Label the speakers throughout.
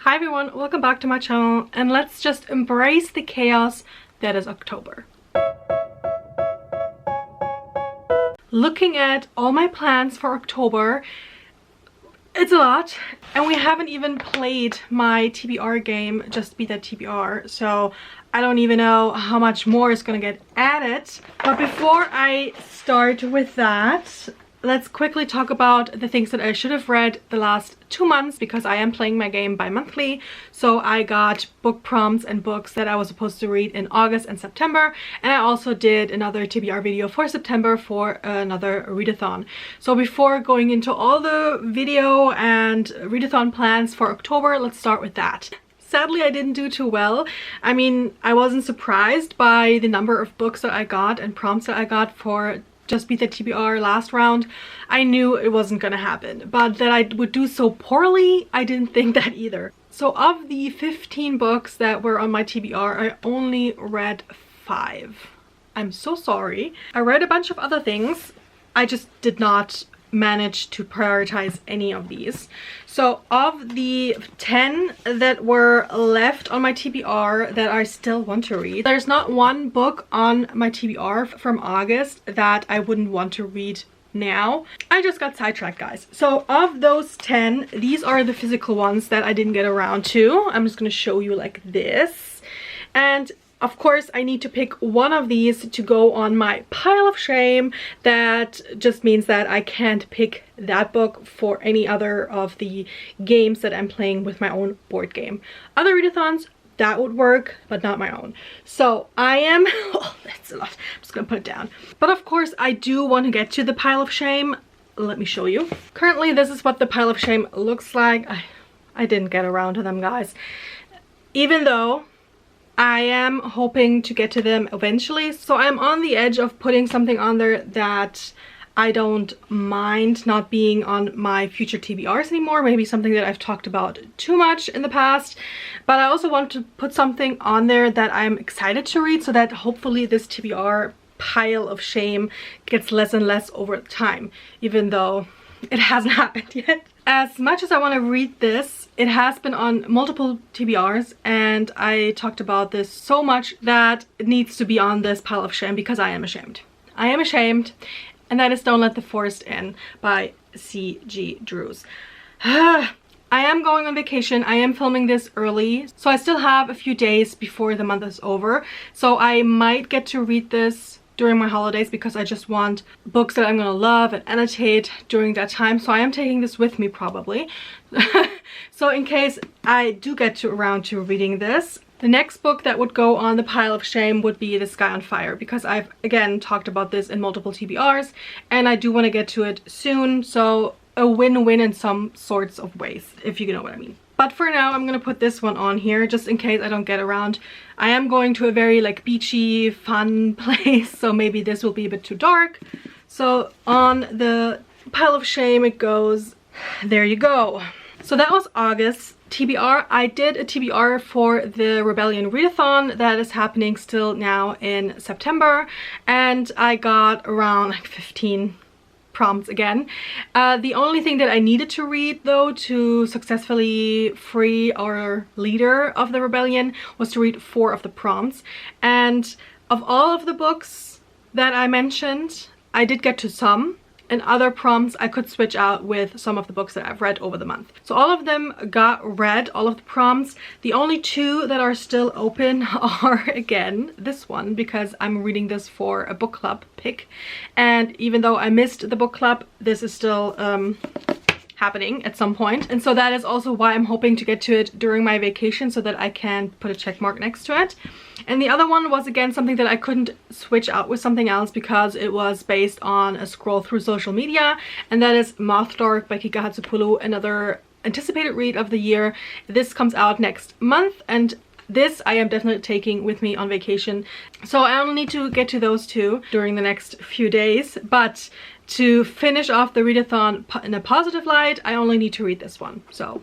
Speaker 1: Hi everyone, welcome back to my channel, and let's just embrace the chaos that is October. Looking at all my plans for October, it's a lot, and we haven't even played my TBR game, Just Beat That TBR, so I don't even know how much more is gonna get added. But before I start with that, let's quickly talk about the things that I should have read the last 2 months, because I am playing my game bi-monthly. So I got book prompts and books that I was supposed to read in August and September, and I also did another TBR video for September for another readathon. So before going into all the video and readathon plans for October, let's start with that. Sadly, I didn't do too well. I mean, I wasn't surprised by the number of books that I got and prompts that I got for Just Beat the TBR last round. I knew it wasn't gonna happen, but that I would do so poorly, I didn't think that either. So of the 15 books that were on my TBR, I only read 5. I'm so sorry. I read a bunch of other things. I just did not manage to prioritize any of these. So of the 10 that were left on my TBR that I still want to read, there's not one book on my TBR from August that I wouldn't want to read now. I just got sidetracked, guys. So of those 10, these are the physical ones that I didn't get around to. I'm just gonna show you like this. And of course, I need to pick one of these to go on my pile of shame. That just means that I can't pick that book for any other of the games that I'm playing with my own board game. Other readathons, that would work, but not my own. So I am, oh, that's a lot. I'm just gonna put it down. But of course, I do want to get to the pile of shame. Let me show you. Currently, this is what the pile of shame looks like. I didn't get around to them, guys. Even though I am hoping to get to them eventually. So I'm on the edge of putting something on there that I don't mind not being on my future TBRs anymore. Maybe something that I've talked about too much in the past. But I also want to put something on there that I'm excited to read, so that hopefully this TBR pile of shame gets less and less over time, even though it hasn't happened yet. As much as I want to read this, it has been on multiple TBRs, and I talked about this so much that it needs to be on this pile of shame, because I am ashamed. I am ashamed, and that is Don't Let the Forest In by C.G. Drews. I am going on vacation. I am filming this early, so I still have a few days before the month is over. So I might get to read this during my holidays, because I just want books that I'm gonna love and annotate during that time. So I am taking this with me probably. So in case I do get around to reading this, the next book that would go on the pile of shame would be The Sky on Fire, because I've again talked about this in multiple TBRs and I do want to get to it soon. So a win-win in some sorts of ways, if you know what I mean. But for now, I'm gonna put this one on here just in case I don't get around. I am going to a very like beachy, fun place, so maybe this will be a bit too dark. So on the pile of shame it goes. There you go. So that was August TBR. I did a TBR for the Rebellion Readathon that is happening still now in September, and I got around like 15 prompts again. The only thing that I needed to read though to successfully free our leader of the rebellion was to read 4 of the prompts, and of all of the books that I mentioned, I did get to some, and other prompts I could switch out with some of the books that I've read over the month. So all of them got read, all of the prompts. The only 2 that are still open are, again, this one, because I'm reading this for a book club pick. And even though I missed the book club, this is still happening at some point. And so that is also why I'm hoping to get to it during my vacation, so that I can put a check mark next to it. And the other one was again something that I couldn't switch out with something else, because it was based on a scroll through social media, and that is Moth Dark by Kika Hatsupulu, another anticipated read of the year. This comes out next month, and this I am definitely taking with me on vacation. So I only need to get to those 2 during the next few days, but to finish off the readathon in a positive light, I only need to read this one. So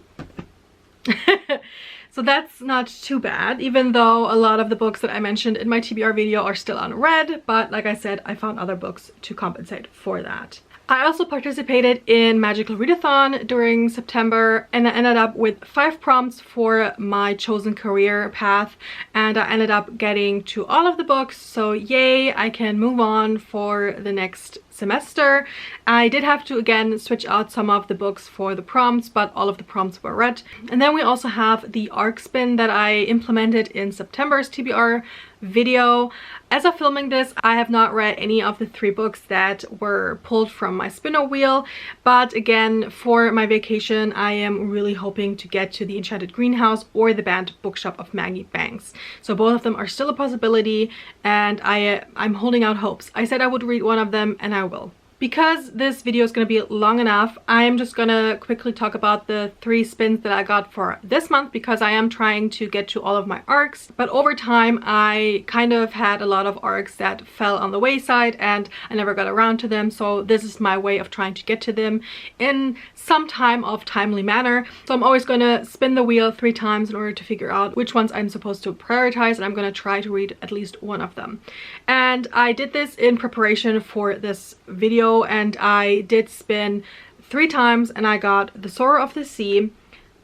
Speaker 1: so that's not too bad, even though a lot of the books that I mentioned in my TBR video are still unread. But like I said, I found other books to compensate for that. I also participated in Magical Readathon during September, and I ended up with 5 prompts for my chosen career path, and I ended up getting to all of the books, so yay, I can move on for the next semester. I did have to again switch out some of the books for the prompts, but all of the prompts were read. And then we also have the arc spin that I implemented in September's TBR video. As of filming this, I have not read any of the 3 books that were pulled from my spinner wheel, but again, for my vacation I am really hoping to get to the Enchanted Greenhouse or the Banned Bookshop of Maggie Banks. So both of them are still a possibility, and I'm holding out hopes. I said I would read one of them, and I will. Because this video is going to be long enough, I'm just going to quickly talk about the 3 spins that I got for this month, because I am trying to get to all of my arcs. But over time, I kind of had a lot of arcs that fell on the wayside and I never got around to them. So this is my way of trying to get to them in some timely manner. So I'm always going to spin the wheel 3 times in order to figure out which ones I'm supposed to prioritize, and I'm going to try to read at least one of them. And I did this in preparation for this video, and I did spin 3 times, and I got The Sorrow of the Sea,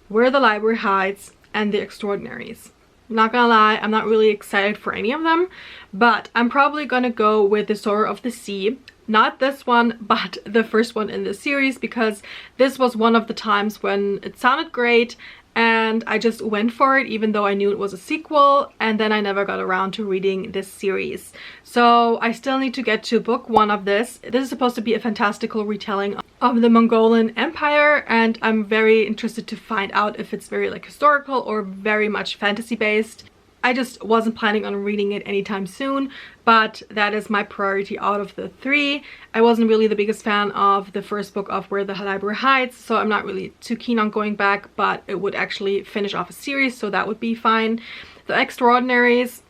Speaker 1: Where the Library Hides, and The Extraordinaries. Not gonna lie, I'm not really excited for any of them, but I'm probably gonna go with The Sorrow of the Sea. Not this one, but the first one in the series, because this was one of the times when it sounded great and I just went for it, even though I knew it was a sequel, and then I never got around to reading this series. So I still need to get to book 1 of this. This is supposed to be a fantastical retelling of the Mongolian Empire, and I'm very interested to find out if it's very like historical or very much fantasy based. I just wasn't planning on reading it anytime soon, but that is my priority out of the 3. I wasn't really the biggest fan of the first book of Where the Library Hides, so I'm not really too keen on going back, but it would actually finish off a series, so that would be fine. The Extraordinaries,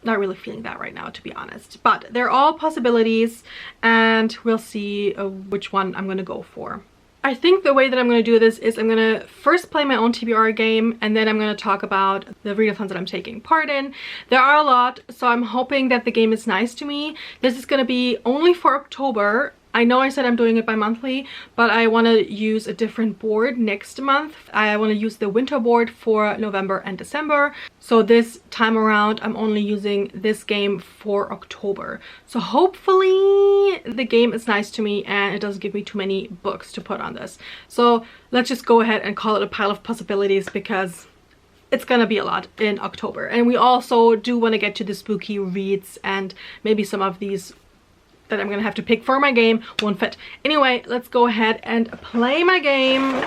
Speaker 1: not really feeling that right now, to be honest, but they're all possibilities, and we'll see which one I'm going to go for. I think the way that I'm going to do this is I'm going to first play my own TBR game, and then I'm going to talk about the readathons that I'm taking part in. There are a lot, so I'm hoping that the game is nice to me. This is going to be only for October. I know I said I'm doing it bi-monthly, but I want to use a different board next month. I want to use the winter board for November and December. So this time around, I'm only using this game for October. So hopefully the game is nice to me and it doesn't give me too many books to put on this. So let's just go ahead and call it a pile of possibilities, because it's gonna be a lot in October. And we also do want to get to the spooky reads, and maybe some of these that I'm gonna have to pick for my game won't fit. Anyway, let's go ahead and play my game.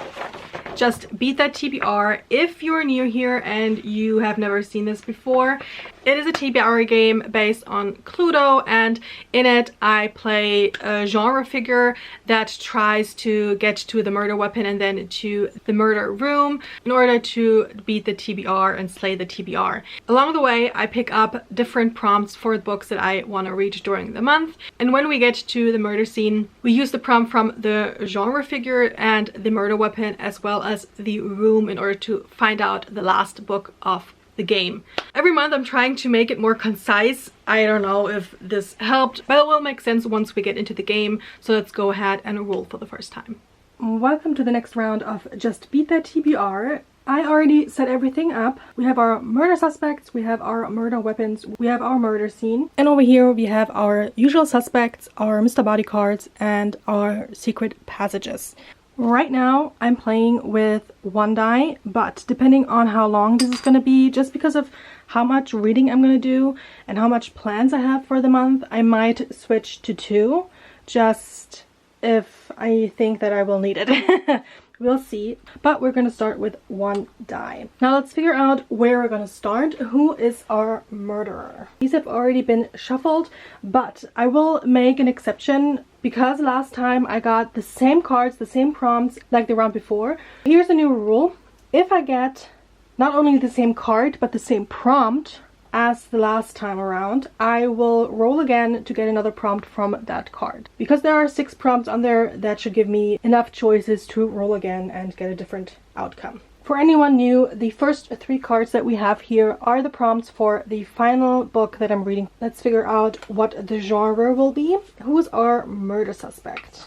Speaker 1: Just Beat That TBR. If you're new here and you have never seen this before, it is a TBR game based on Cluedo, and in it I play a genre figure that tries to get to the murder weapon and then to the murder room in order to beat the TBR and slay the TBR. Along the way, I pick up different prompts for the books that I want to read during the month, and when we get to the murder scene, we use the prompt from the genre figure and the murder weapon as well as the room in order to find out the last book of the game. Every month I'm trying to make it more concise. I don't know if this helped, but it will make sense once we get into the game. So let's go ahead and roll for the first time. Welcome to the next round of Just Beat That TBR. I already set everything up. We have our murder suspects, we have our murder weapons, we have our murder scene, and over here we have our usual suspects, our Mr. Body cards, and our secret passages. Right now I'm playing with 1 die, but depending on how long this is going to be, just because of how much reading I'm going to do and how much plans I have for the month, I might switch to 2, just if I think that I will need it. We'll see. But we're going to start with 1 die. Now let's figure out where we're going to start. Who is our murderer? These have already been shuffled, but I will make an exception because last time I got the same cards, the same prompts like the round before. Here's a new rule. If I get not only the same card, but the same prompt as the last time around, I will roll again to get another prompt from that card. Because there are 6 prompts on there, that should give me enough choices to roll again and get a different outcome. For anyone new, the first 3 cards that we have here are the prompts for the final book that I'm reading. Let's figure out what the genre will be. Who's our murder suspect?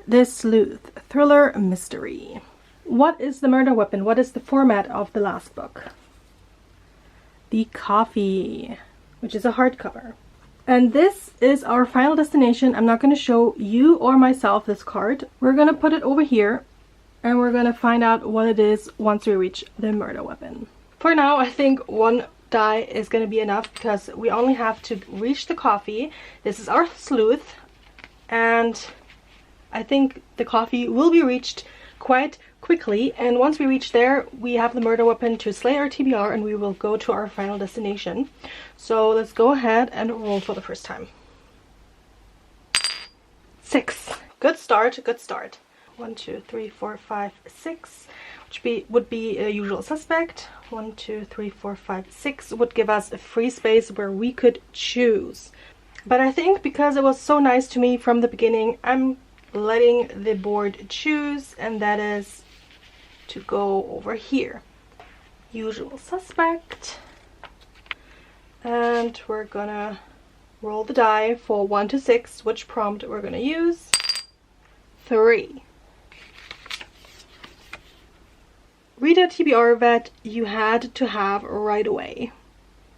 Speaker 1: The Sleuth, thriller mystery. What is the murder weapon? What is the format of the last book? The coffee, which is a hardcover. And this is our final destination. I'm not going to show you or myself this card. We're going to put it over here and we're going to find out what it is once we reach the murder weapon. For now, I think one die is going to be enough because we only have to reach the coffee. This is our sleuth, and I think the coffee will be reached quite quickly, and once we reach there we have the murder weapon to slay our TBR and we will go to our final destination. So let's go ahead and roll for the first time. 6. Good start, good start. 1, 2, 3, 4, 5, 6, which would be a usual suspect. 1, 2, 3, 4, 5, 6 would give us a free space where we could choose. But I think because it was so nice to me from the beginning, I'm letting the board choose, and that is to go over here. Usual suspect. And we're gonna roll the die for 1 to 6, which prompt we're gonna use. 3. Read a TBR that you had to have right away.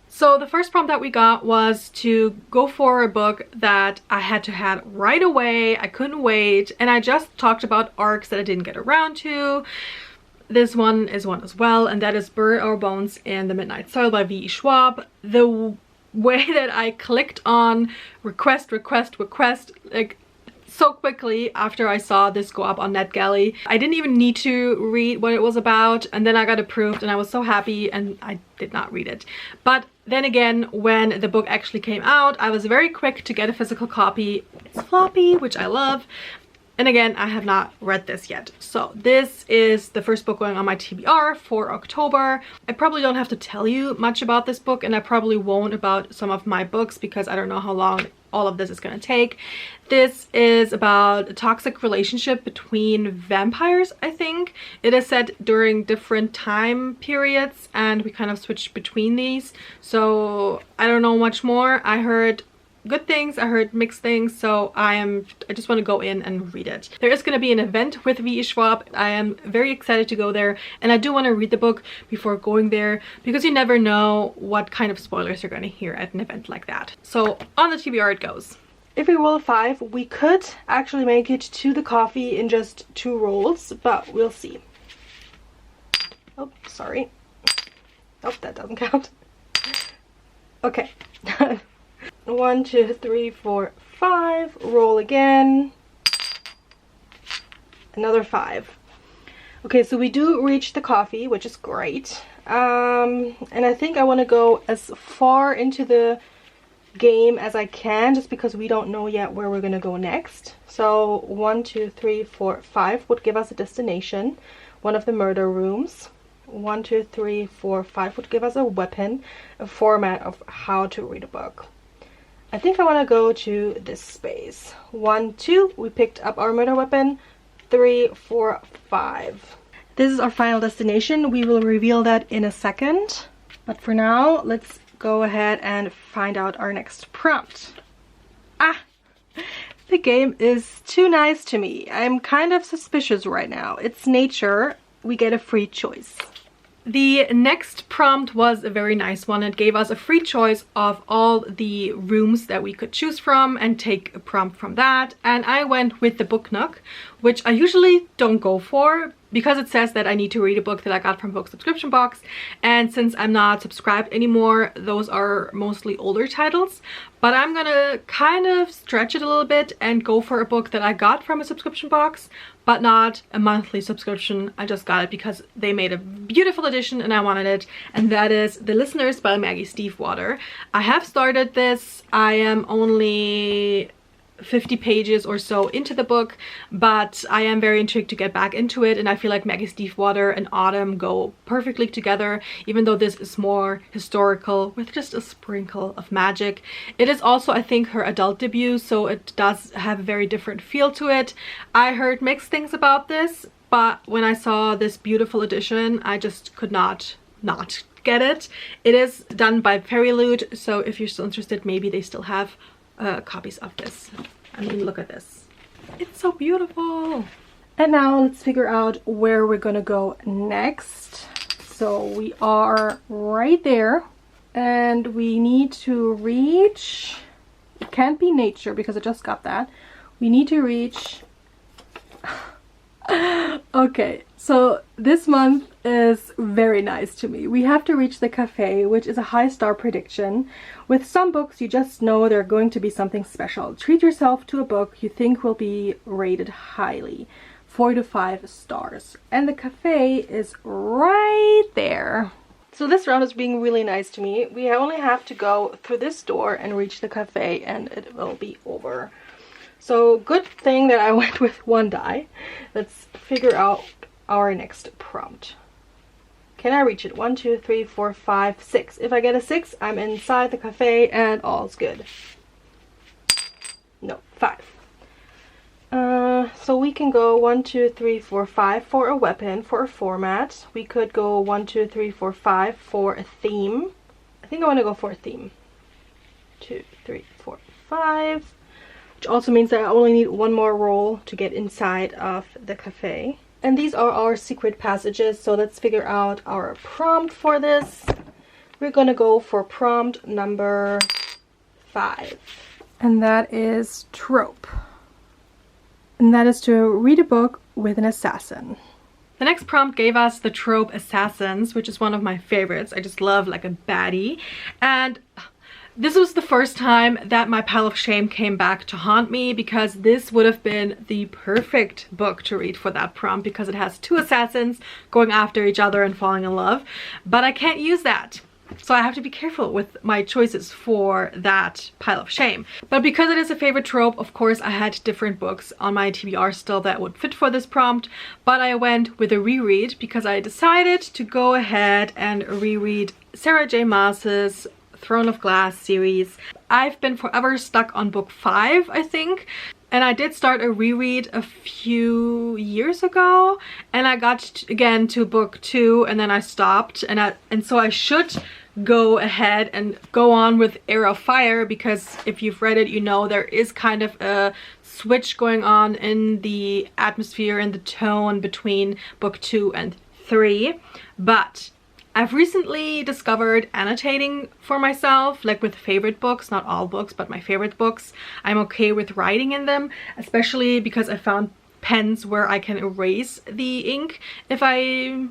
Speaker 1: So the first prompt that we got was to go for a book that I had to have right away. I couldn't wait, and I just talked about arcs that I didn't get around to. This one is one as well, and that is Bury Our Bones in the Midnight Soil by V.E. Schwab. The way that I clicked on request, like so quickly after I saw this go up on NetGalley. I didn't even need to read what it was about, and then I got approved and I was so happy, and I did not read it. But then again, when the book actually came out, I was very quick to get a physical copy. It's floppy, which I love. And again, I have not read this yet. So this is the first book going on my TBR for October. I probably don't have to tell you much about this book, and I probably won't about some of my books because I don't know how long all of this is going to take. This is about a toxic relationship between vampires, I think. It is set during different time periods and we kind of switched between these. So I don't know much more. I heard good things, I heard mixed things, so I just want to go in and read it. There is going to be an event with V.E. Schwab. I am very excited to go there, and I do want to read the book before going there because you never know what kind of spoilers you're going to hear at an event like that. So on the TBR it goes. If we roll a 5, we could actually make it to the coffee in just 2 rolls, but we'll see. Oh, sorry. Oh, that doesn't count. Okay. 1, 2, 3, 4, 5. Roll again. Another 5. Okay, so we do reach the coffee, which is great. And I think I want to go as far into the game as I can, just because we don't know yet where we're going to go next. So 1, 2, 3, 4, 5 would give us a destination, one of the murder rooms. 1, 2, 3, 4, 5 would give us a weapon, a format of how to read a book. I think I want to go to this space. 1, 2, we picked up our murder weapon. 3, 4, 5. This is our final destination. We will reveal that in a second. But for now, let's go ahead and find out our next prompt. Ah! The game is too nice to me. I'm kind of suspicious right now. It's nature. We get a free choice. The next prompt was a very nice one. It gave us a free choice of all the rooms that we could choose from and take a prompt from that. And I went with the Book Nook, which I usually don't go for because it says that I need to read a book that I got from Book Subscription Box. And since I'm not subscribed anymore, those are mostly older titles. But I'm gonna kind of stretch it a little bit and go for a book that I got from a subscription box, but not a monthly subscription. I just got it because they made a beautiful edition and I wanted it. And that is The Listeners by Maggie Stiefvater. I have started this. I am only 50 pages or so into the book, but I am very intrigued to get back into it, and I feel like Maggie Stiefvater and Autumn go perfectly together, even though this is more historical with just a sprinkle of magic. It is also, I think, her adult debut, so it does have a very different feel to it. I heard mixed things about this, but when I saw this beautiful edition, I just could not get it. It is done by Fairyloot, so if you're still interested, maybe they still have copies of this. I mean, look at this. It's so beautiful. And now let's figure out where we're gonna go next. So we are right there and we need to reach, it can't be nature because I just got that. We need to reach, okay, so this month is very nice to me. We have to reach the cafe, which is a high star prediction. With some books, you just know they're going to be something special. Treat yourself to a book you think will be rated highly, 4 to 5 stars. And the cafe is right there. So this round is being really nice to me. We only have to go through this door and reach the cafe and it will be over. So good thing that I went with 1 die. Let's figure out our next prompt. Can I reach it? 1, 2, 3, 4, 5, 6. If I get a 6, I'm inside the cafe and all's good. No, 5. So we can go 1, 2, 3, 4, 5 for a weapon, for a format. We could go 1, 2, 3, 4, 5 for a theme. I think I want to go for a theme. 2, 3, 4, 5. Which also means that I only need 1 more roll to get inside of the cafe. And these are our secret passages, so let's figure out our prompt for this. We're gonna go for prompt number 5. And that is trope. And that is to read a book with an assassin. The next prompt gave us the trope assassins, which is one of my favorites. I just love like a baddie. And this was the first time that my pile of shame came back to haunt me, because this would have been the perfect book to read for that prompt, because it has 2 assassins going after each other and falling in love. But I can't use that. So I have to be careful with my choices for that pile of shame. But because it is a favorite trope, of course, I had different books on my TBR still that would fit for this prompt. But I went with a reread because I decided to go ahead and reread Sarah J. Maas's Throne of Glass series. I've been forever stuck on book 5, I think. And I did start a reread a few years ago, and I got again to book 2 and then I stopped, and so I should go ahead and go on with Heir of Fire, because if you've read it, you know there is kind of a switch going on in the atmosphere and the tone between book 2 and 3. But I've recently discovered annotating for myself, like with favorite books, not all books, but my favorite books. I'm okay with writing in them, especially because I found pens where I can erase the ink if I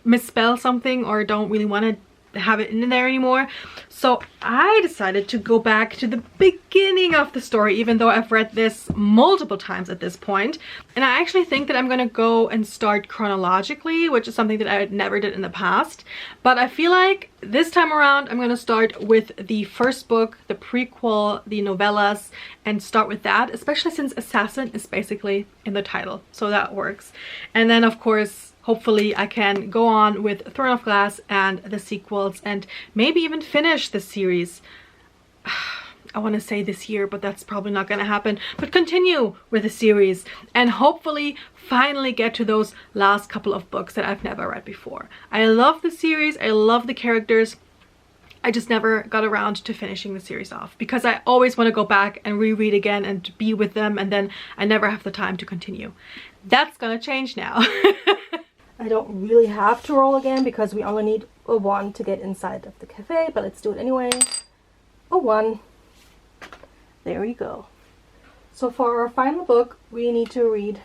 Speaker 1: misspell something or don't really want to have it in there anymore. So I decided to go back to the beginning of the story, even though I've read this multiple times at this point. And I actually think that I'm gonna go and start chronologically, which is something that I never did in the past. But I feel like this time around I'm gonna start with the first book, the prequel, the novellas, and start with that, especially since assassin is basically in the title, so that works. And then of course hopefully I can go on with Throne of Glass and the sequels, and maybe even finish the series. I want to say this year, but that's probably not going to happen. But continue with the series and hopefully finally get to those last couple of books that I've never read before. I love the series. I love the characters. I just never got around to finishing the series off because I always want to go back and reread again and be with them, and then I never have the time to continue. That's gonna change now. I don't really have to roll again because we only need a 1 to get inside of the cafe, but let's do it anyway. A 1. There you go. So for our final book, we need to read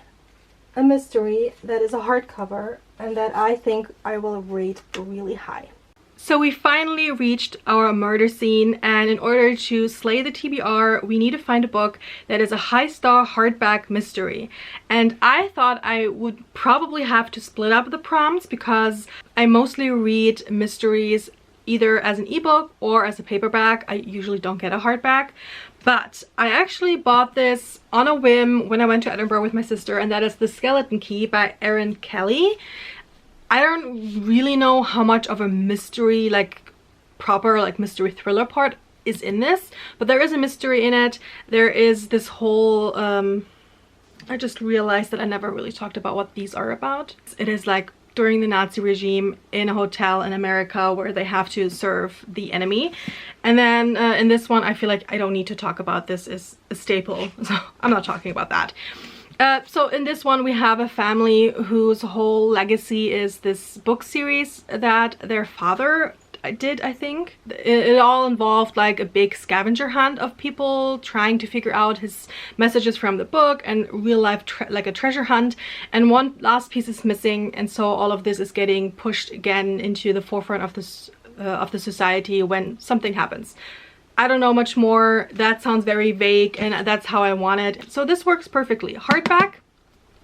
Speaker 1: a mystery that is a hardcover and that I think I will rate really high. So we finally reached our murder scene, and in order to slay the TBR, we need to find a book that is a high-star hardback mystery. And I thought I would probably have to split up the prompts because I mostly read mysteries either as an ebook or as a paperback. I usually don't get a hardback. But I actually bought this on a whim when I went to Edinburgh with my sister, and that is The Skeleton Key by Erin Kelly. I don't really know how much of a mystery, like proper like mystery thriller part is in this, but there is a mystery in it. There is this whole I just realized that I never really talked about what these are about. It is like during the Nazi regime in a hotel in America where they have to serve the enemy. And then in this one, I feel like I don't need to talk about this as a staple, so I'm not talking about that. So in this one we have a family whose whole legacy is this book series that their father did, I think. It all involved like a big scavenger hunt of people trying to figure out his messages from the book, and real life like a treasure hunt, and one last piece is missing, and so all of this is getting pushed again into the forefront of this of the society when something happens. I don't know much more. That sounds very vague, and that's how I want it. So this works perfectly. Hardback,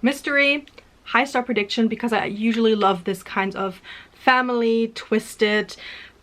Speaker 1: mystery, high star prediction, because I usually love this kind of family twisted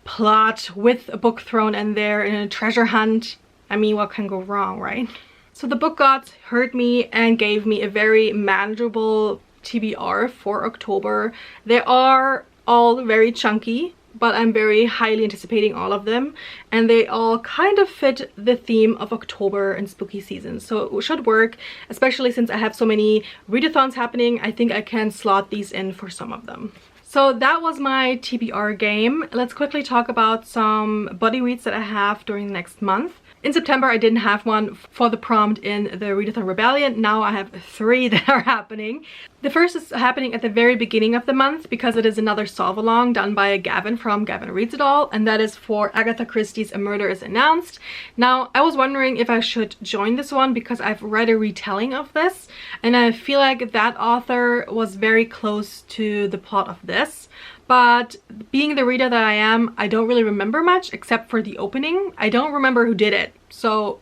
Speaker 1: plot with a book thrown in there in a treasure hunt. I mean, what can go wrong, right? So the book gods heard me and gave me a very manageable TBR for October. They are all very chunky, but I'm very highly anticipating all of them, and they all kind of fit the theme of October and spooky season, so it should work, especially since I have so many readathons happening. I think I can slot these in for some of them. So that was my TBR game. Let's quickly talk about some buddy reads that I have during the next month. In September, I didn't have one for the prompt in the Readathon Rebellion. Now I have 3 that are happening. The first is happening at the very beginning of the month because it is another solve-along done by Gavin from Gavin Reads It All, and that is for Agatha Christie's A Murder is Announced. Now, I was wondering if I should join this one because I've read a retelling of this, and I feel like that author was very close to the plot of this. But being the reader that I am, I don't really remember much except for the opening. I don't remember who did it. So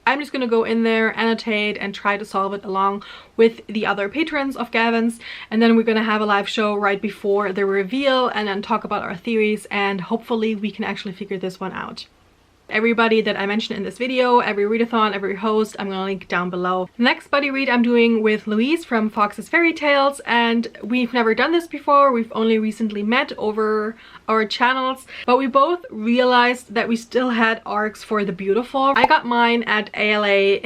Speaker 1: I'm just gonna go in there, annotate, and try to solve it along with the other patrons of Gavin's. And then we're gonna have a live show right before the reveal and then talk about our theories, and hopefully we can actually figure this one out. Everybody that I mentioned in this video, every readathon, every host, I'm gonna link down below. The next buddy read I'm doing with Louise from Fox's Fairy Tales, and we've never done this before. We've only recently met over our channels, but we both realized that we still had arcs for the beautiful. I got mine at ALA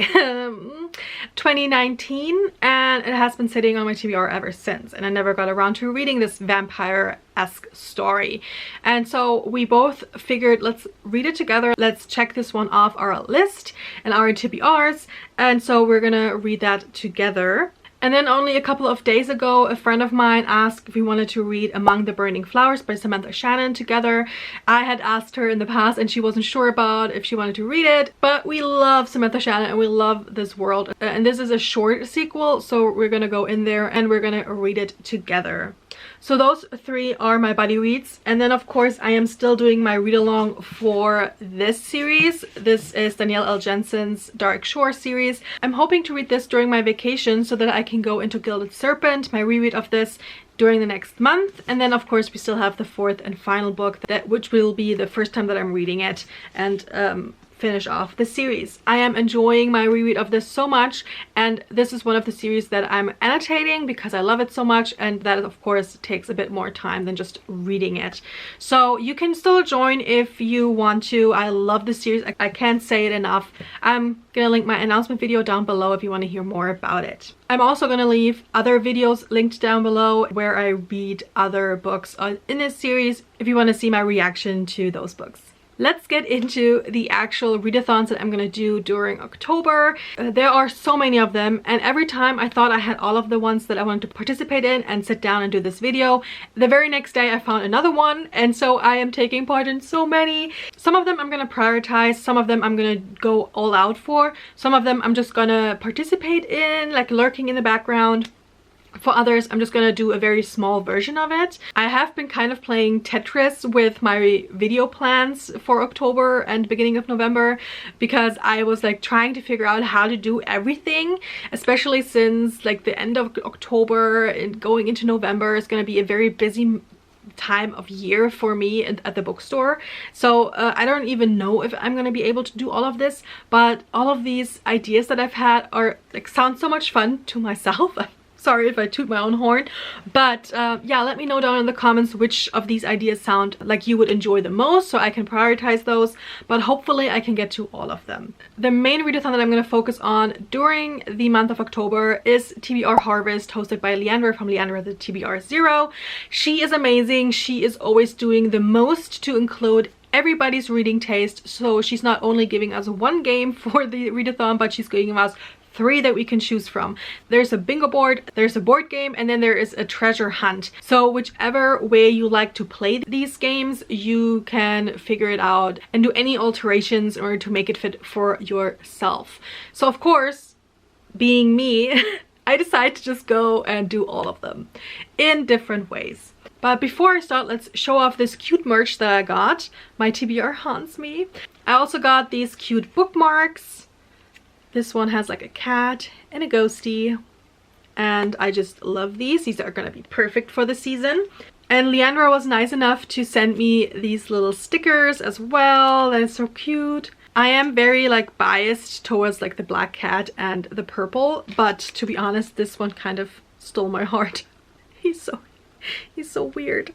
Speaker 1: 2019, and it has been sitting on my TBR ever since, and I never got around to reading this vampire-esque story. And so we both figured, let's read it together. Let's check this one off our list and our TBRs, and so we're gonna read that together. And then only a couple of days ago, a friend of mine asked if we wanted to read Among the Burning Flowers by Samantha Shannon together. I had asked her in the past and she wasn't sure about if she wanted to read it, but we love Samantha Shannon and we love this world. And this is a short sequel, so we're gonna go in there and we're gonna read it together. So those 3 are my buddy reads, and then of course I am still doing my read along for this series. This is Danielle L. Jensen's Dark Shore series. I'm hoping to read this during my vacation so that I can go into Gilded Serpent, my reread of this, during the next month. And then of course we still have the 4th and final book, which will be the first time that I'm reading it, and finish off the series. I am enjoying my reread of this so much, and this is one of the series that I'm annotating because I love it so much, and that of course takes a bit more time than just reading it. So you can still join if you want to. I love this series. I can't say it enough. I'm gonna link my announcement video down below if you want to hear more about it. I'm also gonna leave other videos linked down below where I read other books in this series if you want to see my reaction to those books. Let's get into the actual readathons that I'm gonna do during October. There are so many of them, and every time I thought I had all of the ones that I wanted to participate in and sit down and do this video, the very next day I found another one, and so I am taking part in so many. Some of them I'm gonna prioritize, some of them I'm gonna go all out for, some of them I'm just gonna participate in, like lurking in the background. For others, I'm just gonna do a very small version of it. I have been kind of playing Tetris with my video plans for October and beginning of November because I was like trying to figure out how to do everything, especially since like the end of October and going into November is gonna be a very busy time of year for me at the bookstore. So I don't even know if I'm gonna be able to do all of this, but all of these ideas that I've had are like sound so much fun to myself. Sorry if I toot my own horn, but yeah, let me know down in the comments which of these ideas sound like you would enjoy the most so I can prioritize those, but hopefully I can get to all of them. The main readathon that I'm going to focus on during the month of October is TBR Harvest, hosted by Leandra from Leandra the TBR Zero. She is amazing. She is always doing the most to include everybody's reading taste, so she's not only giving us one game for the readathon, but she's giving us 3 that we can choose from. There's a bingo board, there's a board game, and then there is a treasure hunt. So whichever way you like to play these games, you can figure it out and do any alterations in order to make it fit for yourself. So of course, being me, I decided to just go and do all of them in different ways. But before I start, let's show off this cute merch that I got. My TBR haunts me. I also got these cute bookmarks. This one has like a cat and a ghosty. And I just love these. These are gonna be perfect for the season. And Leandra was nice enough to send me these little stickers as well. That is so cute. I am very like biased towards like the black cat and the purple, but to be honest, this one kind of stole my heart. He's so weird.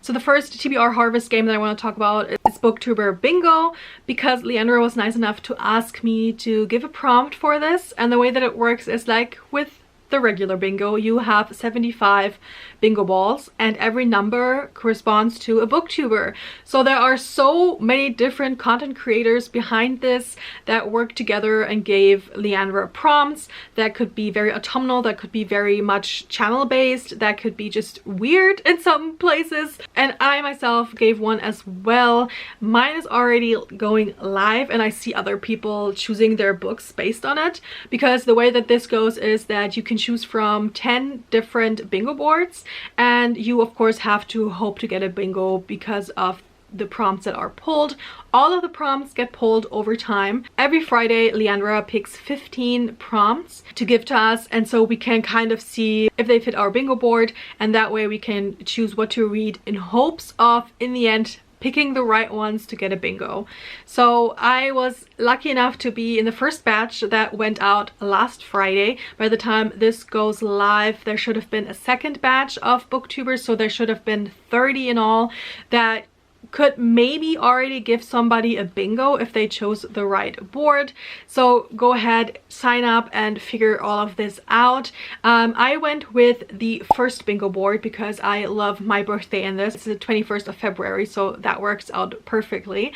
Speaker 1: So the first TBR Harvest game that I want to talk about is Booktuber Bingo, because Leandra was nice enough to ask me to give a prompt for this. And the way that it works is like with the regular bingo, you have 75 bingo balls and every number corresponds to a booktuber. So there are so many different content creators behind this that worked together and gave Leandra prompts that could be very autumnal, that could be very much channel based, that could be just weird in some places. And I myself gave one as well. Mine is already going live and I see other people choosing their books based on it, because the way that this goes is that you can choose from 10 different bingo boards, and you of course have to hope to get a bingo because of the prompts that are pulled. All of the prompts get pulled over time. Every Friday, Leandra picks 15 prompts to give to us, and so we can kind of see if they fit our bingo board, and that way we can choose what to read in hopes of, in the end, picking the right ones to get a bingo. So I was lucky enough to be in the first batch that went out last Friday. By the time this goes live, there should have been a second batch of booktubers, so there should have been 30 in all that could maybe already give somebody a bingo if they chose the right board. So go ahead, sign up and figure all of this out. I went with the first bingo board because I love my birthday in this. It's the 21st of February, so that works out perfectly.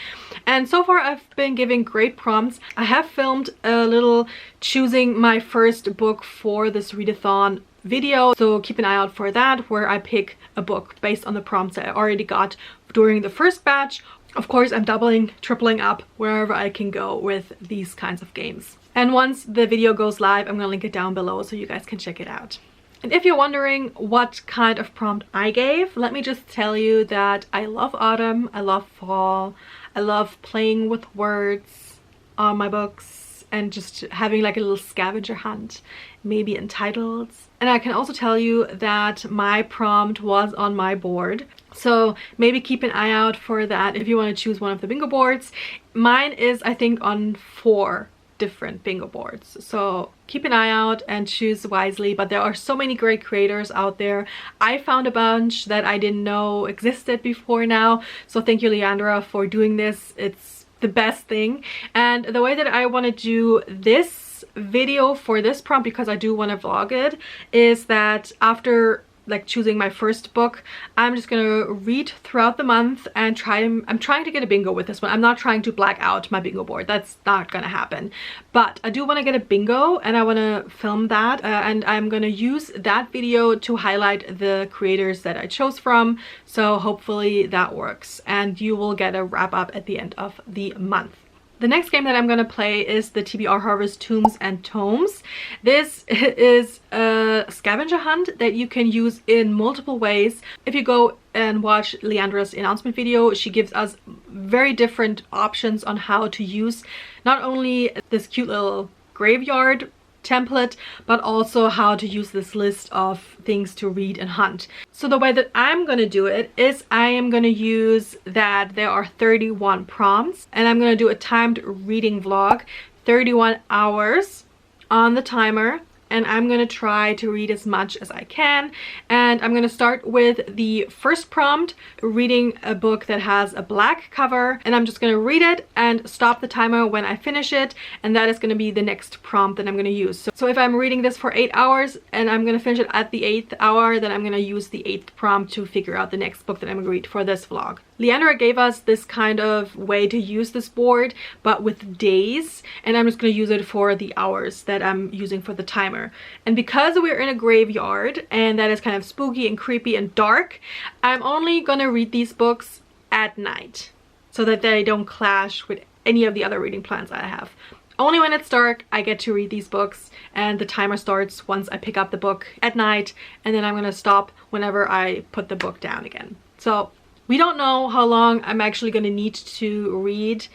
Speaker 1: And so far I've been giving great prompts. I have filmed a little choosing my first book for this readathon video, so keep an eye out for that, where I pick a book based on the prompts that I already got during the first batch. Of course, I'm doubling, tripling up wherever I can go with these kinds of games. And once the video goes live, I'm gonna link it down below so you guys can check it out. And if you're wondering what kind of prompt I gave, let me just tell you that I love autumn, I love fall, I love playing with words on my books and just having like a little scavenger hunt, maybe in titles. And I can also tell you that my prompt was on my board, so maybe keep an eye out for that if you want to choose one of the bingo boards. Mine is, I think, on 4 different bingo boards, so keep an eye out and choose wisely. But there are so many great creators out there. I found a bunch that I didn't know existed before now, so thank you, Leandra, for doing this. It's the best thing. And the way that I want to do this video for this prompt, because I do want to vlog it, is that after like choosing my first book, I'm just gonna read throughout the month and I'm trying to get a bingo with this one. I'm not trying to black out my bingo board, that's not gonna happen, but I do want to get a bingo and I want to film that, and I'm gonna use that video to highlight the creators that I chose from, so hopefully that works and you will get a wrap up at the end of the month. The next game that I'm going to play is the TBR Harvest Tombs and Tomes. This is a scavenger hunt that you can use in multiple ways. If you go and watch Leandra's announcement video, she gives us very different options on how to use not only this cute little graveyard template, but also how to use this list of things to read and hunt. So the way that I'm gonna do it is I am gonna use that there are 31 prompts, and I'm gonna do a timed reading vlog, 31 hours on the timer, and I'm gonna try to read as much as I can. And I'm gonna start with the first prompt, reading a book that has a black cover, and I'm just gonna read it and stop the timer when I finish it, and that is gonna be the next prompt that I'm gonna use. So if I'm reading this for 8 hours and I'm gonna finish it at the 8th hour, then I'm gonna use the 8th prompt to figure out the next book that I'm gonna read for this vlog. Leandra gave us this kind of way to use this board, but with days, and I'm just going to use it for the hours that I'm using for the timer. And because we're in a graveyard and that is kind of spooky and creepy and dark, I'm only going to read these books at night so that they don't clash with any of the other reading plans I have. Only when it's dark I get to read these books, and the timer starts once I pick up the book at night, and then I'm going to stop whenever I put the book down again. So we don't know how long I'm actually going to need to read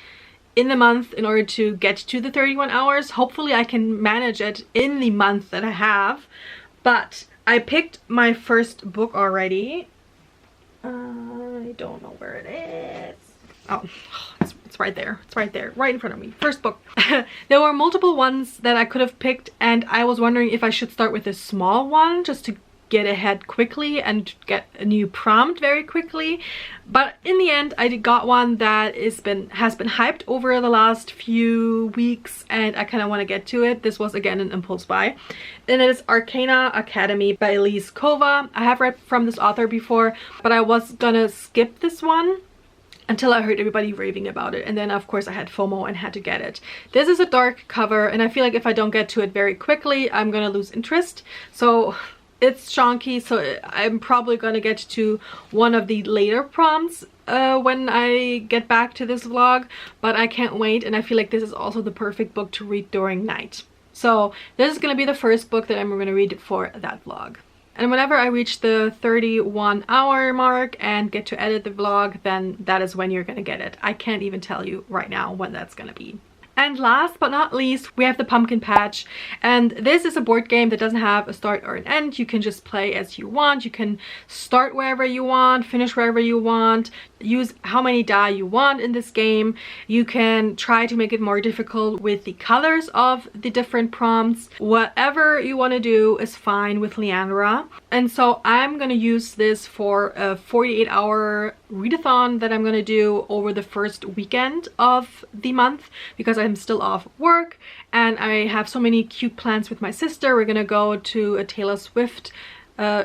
Speaker 1: in the month in order to get to the 31 hours. Hopefully I can manage it in the month that I have. But I picked my first book already. I don't know where it is. Oh, it's right there. It's right there, right in front of me. First book. There were multiple ones that I could have picked, and I was wondering if I should start with a small one just to get ahead quickly and get a new prompt very quickly. But in the end I got one that has been hyped over the last few weeks, and I kind of want to get to it. This was again an impulse buy, and it is Arcana Academy by Elise Kova. I have read from this author before, but I was gonna skip this one until I heard everybody raving about it, and then of course I had FOMO and had to get it. This is a dark cover, and I feel like if I don't get to it very quickly I'm gonna lose interest. So it's chunky, so I'm probably gonna get to one of the later prompts when I get back to this vlog, but I can't wait, and I feel like this is also the perfect book to read during night. So this is gonna be the first book that I'm gonna read for that vlog. And whenever I reach the 31-hour mark and get to edit the vlog, then that is when you're gonna get it. I can't even tell you right now when that's gonna be. And last but not least, we have the Pumpkin Patch, and this is a board game that doesn't have a start or an end. You can just play as you want. You can start wherever you want, finish wherever you want, use how many die you want in this game. You can try to make it more difficult with the colors of the different prompts. Whatever you want to do is fine with Leandra. And so I'm going to use this for a 48-hour readathon that I'm going to do over the first weekend of the month, because I'm still off work and I have so many cute plans with my sister. We're going to go to a Taylor Swift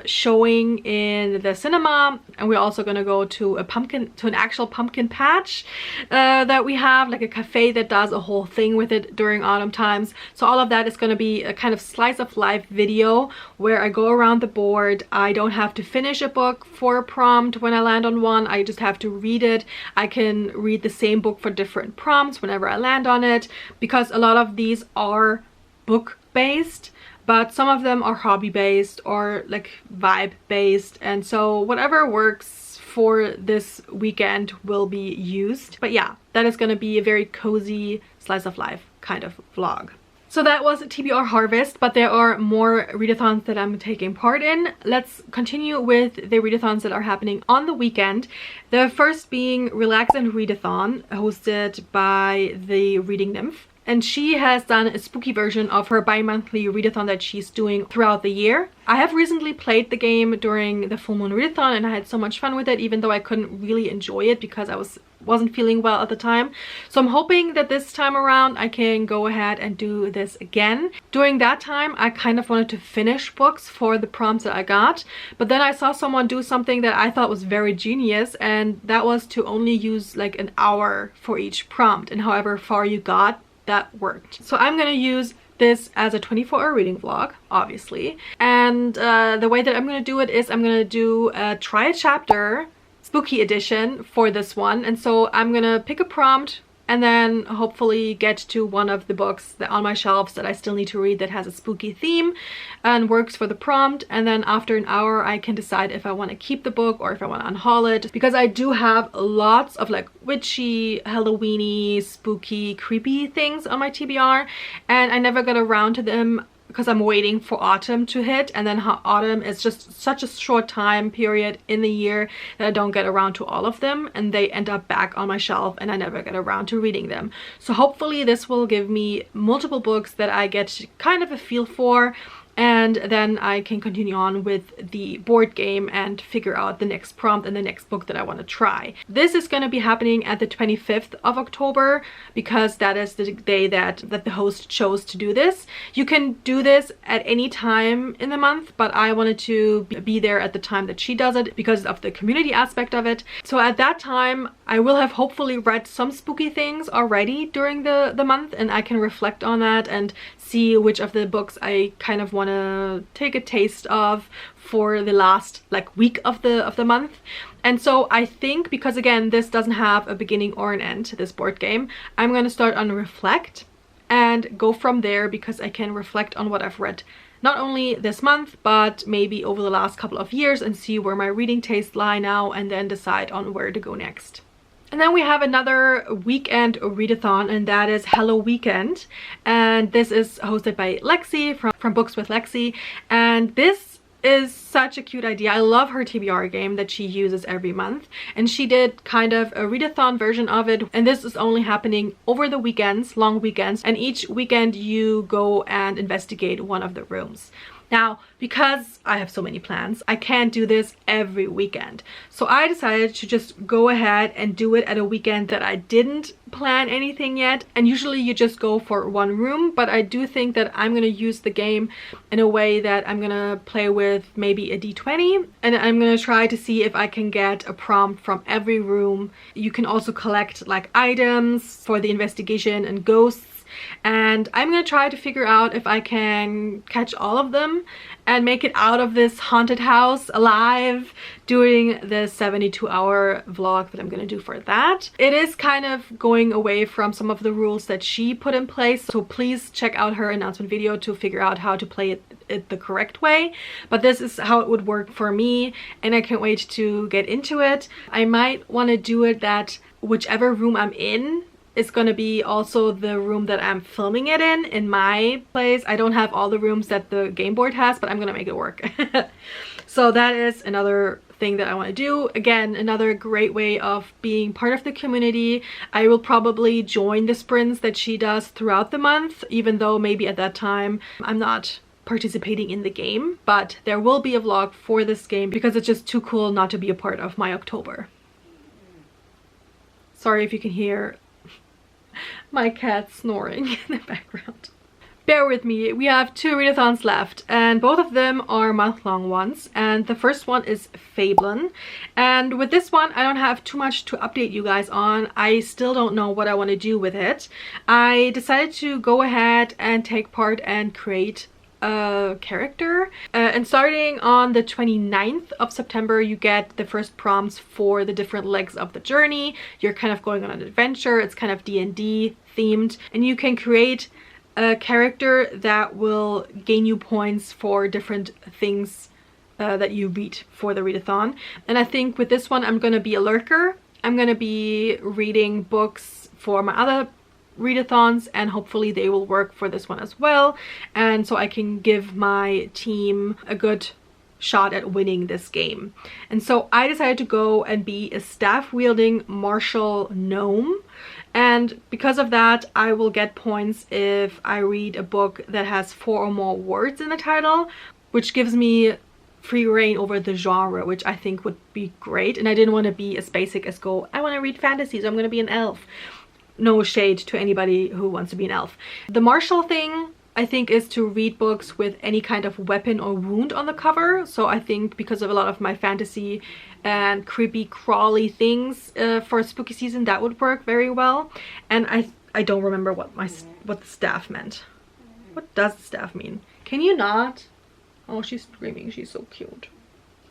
Speaker 1: showing in the cinema, and we're also gonna go to an actual pumpkin patch that we have, like a cafe that does a whole thing with it during autumn times. So all of that is gonna be a kind of slice of life video where I go around the board. I don't have to finish a book for a prompt when I land on one. I just have to read it. I can read the same book for different prompts whenever I land on it, because a lot of these are book based, but some of them are hobby based or like vibe based, and so whatever works for this weekend will be used. But yeah, that is going to be a very cozy slice of life kind of vlog. So that was TBR Harvest, but there are more readathons that I'm taking part in. Let's continue with the readathons that are happening on the weekend. The first being Relax and Readathon, hosted by the Reading Nymph. And she has done a spooky version of her bi-monthly readathon that she's doing throughout the year. I have recently played the game during the full moon readathon, and I had so much fun with it, even though I couldn't really enjoy it because I wasn't feeling well at the time. So I'm hoping that this time around I can go ahead and do this again. During that time I kind of wanted to finish books for the prompts that I got, but then I saw someone do something that I thought was very genius, and that was to only use like an hour for each prompt, and however far you got, that worked. So I'm gonna use this as a 24-hour reading vlog, obviously, and the way that I'm gonna do it is I'm gonna do a try a chapter spooky edition for this one. And so I'm gonna pick a prompt and then hopefully get to one of the books that on my shelves that I still need to read that has a spooky theme and works for the prompt, and then after an hour I can decide if I want to keep the book or if I want to unhaul it, because I do have lots of like witchy, Halloweeny, spooky, creepy things on my TBR, and I never got around to them because I'm waiting for autumn to hit, and then autumn is just such a short time period in the year that I don't get around to all of them, and they end up back on my shelf and I never get around to reading them. So hopefully this will give me multiple books that I get kind of a feel for, and and then I can continue on with the board game and figure out the next prompt and the next book that I want to try. This is going to be happening at the 25th of October because that is the day that the host chose to do this. You can do this at any time in the month, but I wanted to be there at the time that she does it because of the community aspect of it. So at that time I will have hopefully read some spooky things already during the month, and I can reflect on that and see which of the books I kind of want to take a taste of for the last like week of the month. And so I think, because again this doesn't have a beginning or an end, this board game, I'm going to start on reflect and go from there, because I can reflect on what I've read not only this month but maybe over the last couple of years and see where my reading tastes lie now, and then decide on where to go next. And then we have another weekend readathon, and that is Halloweekend, and this is hosted by Lexi from Books with Lexi, and this is such a cute idea. I love her TBR game that she uses every month, and she did kind of a readathon version of it, and this is only happening over the weekends, long weekends, and each weekend you go and investigate one of the rooms. Now, because I have so many plans, I can't do this every weekend. So I decided to just go ahead and do it at a weekend that I didn't plan anything yet. And usually you just go for one room, but I do think that I'm going to use the game in a way that I'm going to play with maybe a d20, and I'm going to try to see if I can get a prompt from every room. You can also collect like items for the investigation and ghosts. And I'm gonna try to figure out if I can catch all of them and make it out of this haunted house alive, doing the 72-hour vlog that I'm gonna do for that. It is kind of going away from some of the rules that she put in place, so please check out her announcement video to figure out how to play it the correct way. But this is how it would work for me, and I can't wait to get into it. I might want to do it that whichever room I'm in, it's gonna be also the room that I'm filming it in my place. I don't have all the rooms that the game board has, but I'm gonna make it work. So that is another thing that I want to do. Again, another great way of being part of the community. I will probably join the sprints that she does throughout the month, even though maybe at that time I'm not participating in the game, but there will be a vlog for this game because it's just too cool not to be a part of my October. Sorry if you can hear my cat snoring in the background. Bear with me, we have 2 readathons left, and both of them are month-long ones, and the first one is Fablen. And with this one I don't have too much to update you guys on. I still don't know what I want to do with it. I decided to go ahead and take part and create a character, and starting on the 29th of September you get the first prompts for the different legs of the journey. You're kind of going on an adventure. It's kind of D&D themed, and you can create a character that will gain you points for different things that you read for the readathon. And I think with this one I'm gonna be a lurker. I'm gonna be reading books for my other readathons, and hopefully they will work for this one as well, and so I can give my team a good shot at winning this game. And so I decided to go and be a staff-wielding martial gnome, and because of that I will get points if I read a book that has 4 or more words in the title, which gives me free reign over the genre, which I think would be great. And I didn't want to be as basic as go, I want to read fantasy, so I'm going to be an elf. No shade to anybody who wants to be an elf. The martial thing I think is to read books with any kind of weapon or wound on the cover. So I think because of a lot of my fantasy and creepy crawly things for spooky season, that would work very well. And I don't remember what the staff meant. What does the staff mean? Can you not? Oh, she's screaming. She's so cute.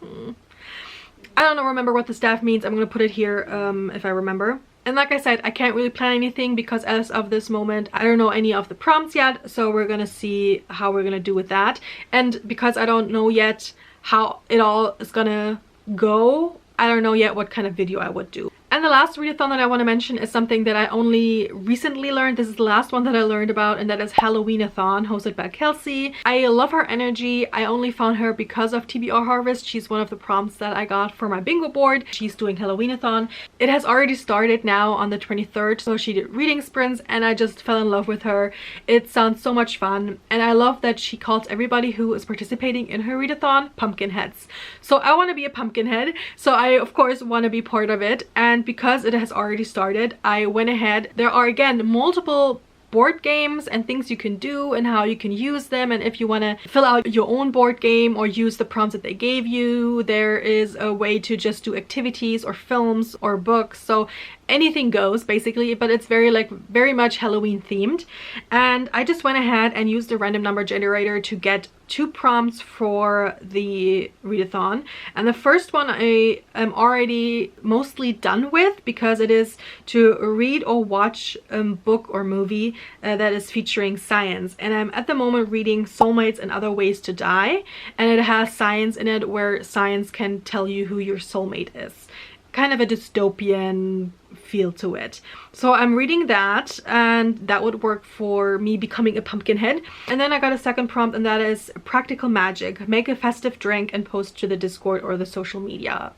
Speaker 1: I don't remember what the staff means. I'm gonna put it here if I remember. And like I said, I can't really plan anything because as of this moment I don't know any of the prompts yet, so we're gonna see how we're gonna do with that. And because I don't know yet how it all is gonna go, I don't know yet what kind of video I would do. And the last readathon that I want to mention is something that I only recently learned. This is the last one that I learned about, and that is Halloweenathon, hosted by Kelsey. I love her energy. I only found her because of TBR Harvest. She's one of the prompts that I got for my bingo board. She's doing Halloweenathon. It has already started now on the 23rd, so she did reading sprints, and I just fell in love with her. It sounds so much fun, and I love that she calls everybody who is participating in her readathon pumpkin heads. So I want to be a pumpkin head, so I of course want to be part of it. And because it has already started, I went ahead. There are again multiple board games and things you can do and how you can use them, and if you want to fill out your own board game or use the prompts that they gave you, there is a way to just do activities or films or books, so anything goes basically, but it's very much Halloween themed. And I just went ahead and used a random number generator to get 2 prompts for the readathon, and the first one I am already mostly done with because it is to read or watch a book or movie that is featuring science, and I'm at the moment reading Soulmates and Other Ways to Die, and it has science in it where science can tell you who your soulmate is. Kind of a dystopian feel to it. So I'm reading that, and that would work for me becoming a pumpkin head. And then I got a second prompt, and that is practical magic. Make a festive drink and post to the Discord or the social media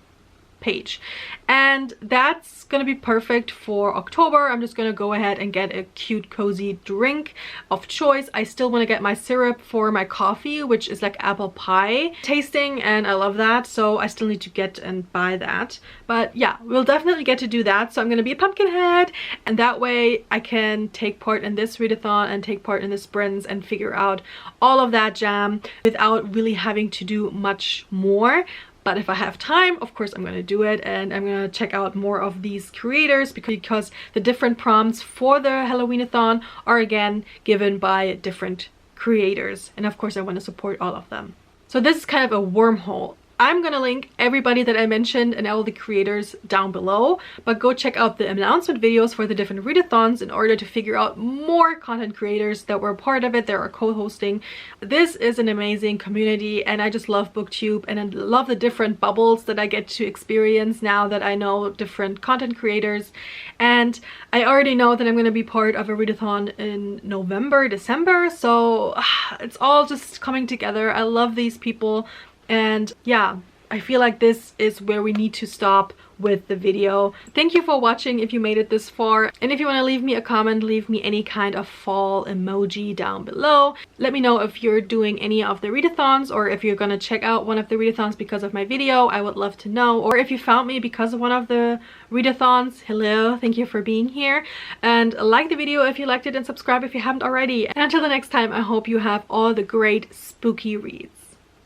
Speaker 1: page, and that's gonna be perfect for October. I'm just gonna go ahead and get a cute cozy drink of choice. I still want to get my syrup for my coffee, which is like apple pie tasting, and I love that, so I still need to get and buy that. But yeah, we'll definitely get to do that. So I'm gonna be a pumpkin head, and that way I can take part in this readathon and take part in the sprints and figure out all of that jam without really having to do much more. But if I have time, of course I'm going to do it, and I'm going to check out more of these creators because the different prompts for the Halloweenathon are again given by different creators, and of course I want to support all of them. So this is kind of a wormhole. I'm gonna link everybody that I mentioned and all the creators down below, but go check out the announcement videos for the different readathons in order to figure out more content creators that were a part of it, that are co-hosting. This is an amazing community, and I just love booktube, and I love the different bubbles that I get to experience now that I know different content creators. And I already know that I'm gonna be part of a readathon in November, December, so it's all just coming together. I love these people. And yeah, I feel like this is where we need to stop with the video. Thank you for watching if you made it this far. And if you want to leave me a comment, leave me any kind of fall emoji down below. Let me know if you're doing any of the readathons, or if you're gonna check out one of the readathons because of my video. I would love to know. Or if you found me because of one of the readathons. Hello, thank you for being here. And like the video if you liked it, and subscribe if you haven't already. And until the next time, I hope you have all the great spooky reads.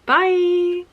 Speaker 1: Bye!